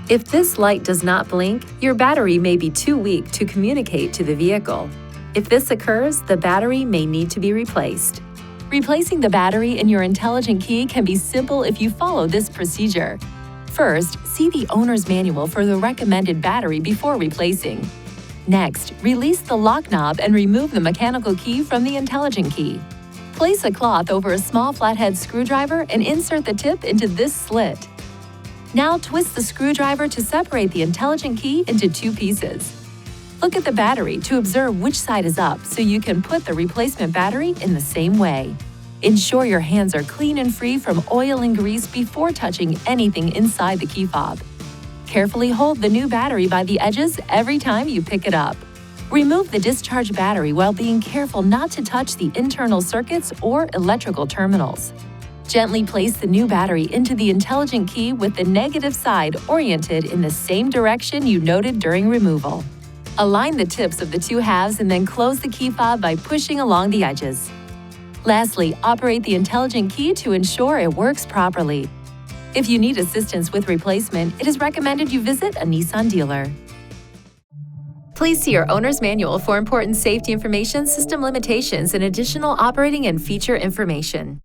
If this light does not blink, your battery may be too weak to communicate to the vehicle. If this occurs, the battery may need to be replaced. Replacing the battery in your intelligent key can be simple if you follow this procedure. First, see the owner's manual for the recommended battery before replacing. Next, release the lock knob and remove the mechanical key from the intelligent key. Place a cloth over a small flathead screwdriver and insert the tip into this slit. Now twist the screwdriver to separate the intelligent key into two pieces. Look at the battery to observe which side is up so you can put the replacement battery in the same way. Ensure your hands are clean and free from oil and grease before touching anything inside the key fob. Carefully hold the new battery by the edges every time you pick it up. Remove the discharge battery while being careful not to touch the internal circuits or electrical terminals. Gently place the new battery into the intelligent key with the negative side oriented in the same direction you noted during removal. Align the tips of the two halves and then close the key fob by pushing along the edges. Lastly, operate the intelligent key to ensure it works properly. If you need assistance with replacement, it is recommended you visit a Nissan dealer. Please see your owner's manual for important safety information, system limitations, and additional operating and feature information.